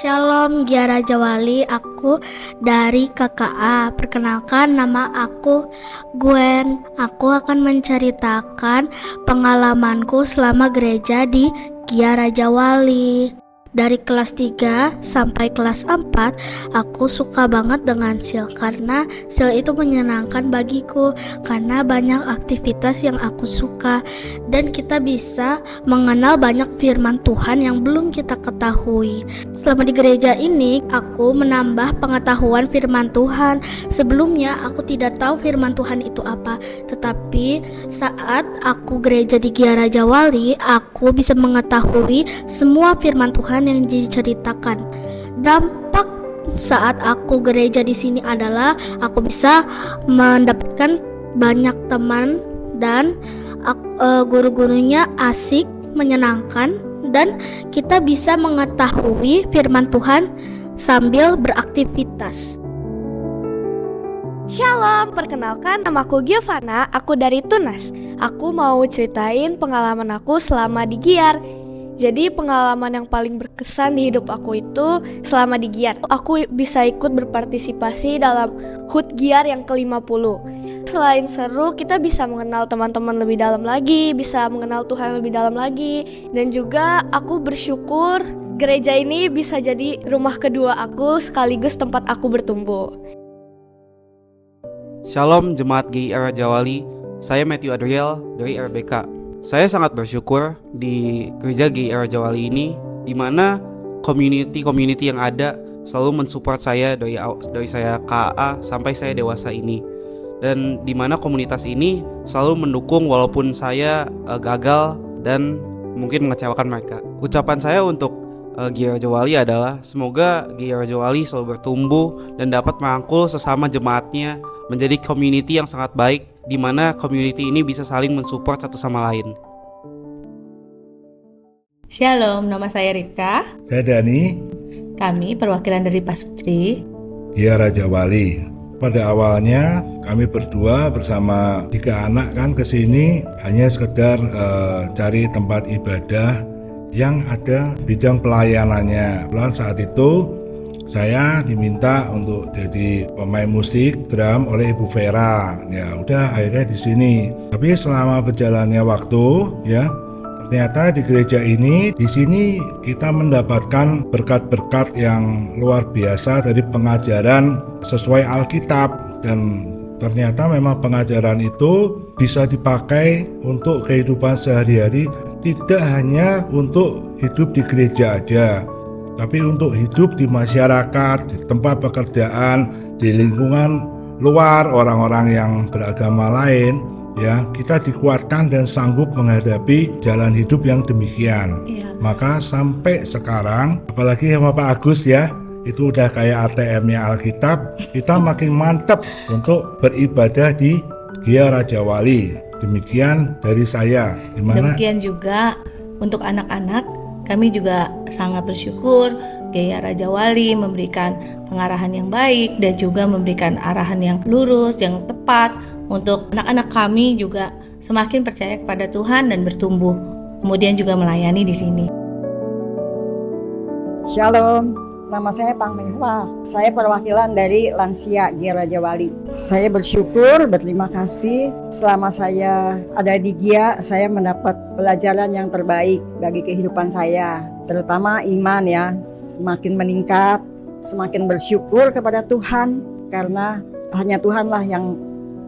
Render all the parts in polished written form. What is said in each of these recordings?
Shalom Giara Jawali, aku dari KKA. Perkenalkan, nama aku Gwen. Aku akan menceritakan pengalamanku selama gereja di Giara Jawali. Dari kelas 3 sampai kelas 4, aku suka banget dengan SIL karena SIL itu menyenangkan bagiku karena banyak aktivitas yang aku suka dan kita bisa mengenal banyak firman Tuhan yang belum kita ketahui. Selama di gereja ini, aku menambah pengetahuan firman Tuhan. Sebelumnya aku tidak tahu firman Tuhan itu apa, tetapi saat aku gereja di Giara Jawali, aku bisa mengetahui semua firman Tuhan yang diceritakan. Dampak saat aku gereja di sini adalah aku bisa mendapatkan banyak teman dan guru-gurunya asik, menyenangkan, dan kita bisa mengetahui firman Tuhan sambil beraktivitas. Shalom, perkenalkan namaku Giovanna, aku dari Tunas. Aku mau ceritain pengalaman aku selama di Giar. Jadi pengalaman yang paling berkesan di hidup aku itu selama di Giar. Aku bisa ikut berpartisipasi dalam HUT Giar yang ke-50. Selain seru, kita bisa mengenal teman-teman lebih dalam lagi, bisa mengenal Tuhan lebih dalam lagi. Dan juga aku bersyukur gereja ini bisa jadi rumah kedua aku sekaligus tempat aku bertumbuh. Shalom Jemaat GIR Jawali, saya Matthew Adriel dari RBK. Saya sangat bersyukur di gereja GIR Jawali ini, di mana community yang ada selalu mensupport saya dari saya KA sampai saya dewasa ini, dan di mana komunitas ini selalu mendukung walaupun saya gagal dan mungkin mengecewakan mereka. Ucapan saya untuk GIR Jawali adalah semoga GIR Jawali selalu bertumbuh dan dapat merangkul sesama jemaatnya menjadi community yang sangat baik, di mana community ini bisa saling mensupport satu sama lain. Shalom, nama saya Rika. Saya Dani. Kami perwakilan dari Pasutri Giara Jawali. Pada awalnya kami berdua bersama 3 anak kan kesini hanya sekedar cari tempat ibadah yang ada bidang pelayanannya. Lalu saat itu saya diminta untuk jadi pemain musik drum oleh Ibu Vera. Ya udah akhirnya di sini. Tapi selama berjalannya waktu, ya ternyata di gereja ini, di sini kita mendapatkan berkat-berkat yang luar biasa dari pengajaran sesuai Alkitab, dan ternyata memang pengajaran itu bisa dipakai untuk kehidupan sehari-hari, tidak hanya untuk hidup di gereja aja, tapi untuk hidup di masyarakat, di tempat pekerjaan, di lingkungan luar, orang-orang yang beragama lain, ya kita dikuatkan dan sanggup menghadapi jalan hidup yang demikian. Maka sampai sekarang, apalagi sama Pak Agus ya, itu udah kayak ATM-nya Alkitab, kita makin mantap untuk beribadah di Giara Jawali. Demikian dari saya. Demikian juga untuk anak-anak, kami juga sangat bersyukur Giara Jawali memberikan pengarahan yang baik dan juga memberikan arahan yang lurus, yang tepat untuk anak-anak kami juga semakin percaya kepada Tuhan dan bertumbuh. Kemudian juga melayani di sini. Shalom, nama saya Pang Menghua. Saya perwakilan dari Lansia Giara Jawali. Saya bersyukur, berterima kasih selama saya ada di GIA, saya mendapat pelajaran yang terbaik bagi kehidupan saya. Terutama iman ya, semakin meningkat, semakin bersyukur kepada Tuhan karena hanya Tuhanlah yang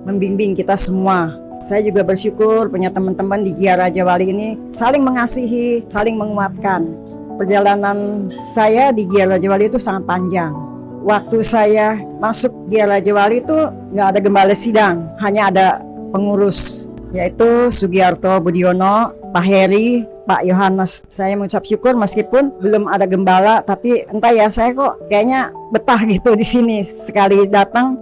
membimbing kita semua. Saya juga bersyukur punya teman-teman di Giara Jawali ini saling mengasihi, saling menguatkan. Perjalanan saya di Giara Jawali itu sangat panjang. Waktu saya masuk Giara Jawali itu nggak ada gembala sidang, hanya ada pengurus, yaitu Sugiarto Budiono, Pak Heri, Pak Yohanes. Saya mengucap syukur meskipun belum ada gembala, tapi entah ya saya kok kayaknya betah gitu di sini. Sekali datang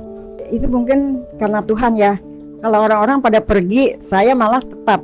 itu mungkin karena Tuhan ya. Kalau orang-orang pada pergi, saya malah tetap.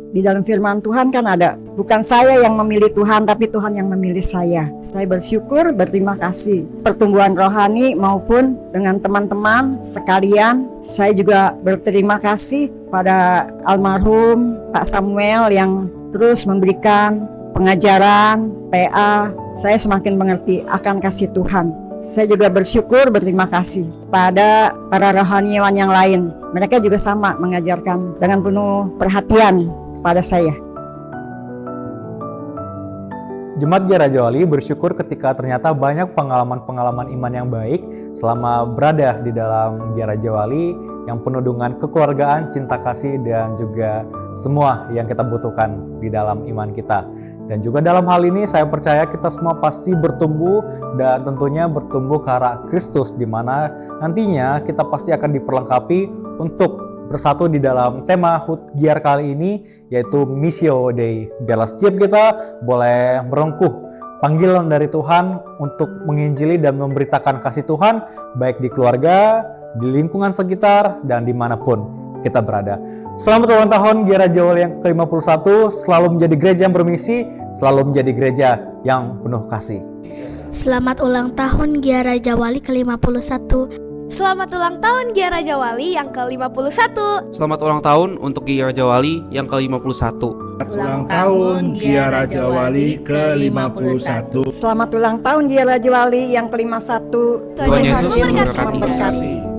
Di dalam firman Tuhan kan ada, bukan saya yang memilih Tuhan, tapi Tuhan yang memilih saya. Saya bersyukur, berterima kasih. Pertumbuhan rohani maupun dengan teman-teman sekalian, saya juga berterima kasih pada almarhum Pak Samuel yang terus memberikan pengajaran, PA, saya semakin mengerti akan kasih Tuhan. Saya juga bersyukur, berterima kasih pada para rohaniawan yang lain. Mereka juga sama mengajarkan dengan penuh perhatian pada saya. Jemaat GIA Raja Wali bersyukur ketika ternyata banyak pengalaman-pengalaman iman yang baik selama berada di dalam GIA Raja Wali yang penuh dengan kekeluargaan, cinta kasih, dan juga semua yang kita butuhkan di dalam iman kita. Dan juga dalam hal ini saya percaya kita semua pasti bertumbuh dan tentunya bertumbuh ke arah Kristus, di mana nantinya kita pasti akan diperlengkapi untuk bersatu di dalam tema HUT GIAR kali ini, yaitu Missio Dei. Biarlah setiap kita boleh merengkuh panggilan dari Tuhan untuk menginjili dan memberitakan kasih Tuhan, baik di keluarga, di lingkungan sekitar, dan dimanapun kita berada. Selamat ulang tahun GIAR Raja Wali yang ke-51, selalu menjadi gereja yang bermisi, selalu menjadi gereja yang penuh kasih. Selamat ulang tahun GIAR Raja Wali ke-51. Selamat ulang tahun GIAR Raja Wali yang ke-51. Selamat ulang tahun untuk GIAR Raja Wali yang ke-51. Ulang tahun GIAR Raja Wali ke-51. Selamat ulang tahun GIAR Raja Wali yang ke-51. Tuhan Yesus memberkati. memberkati.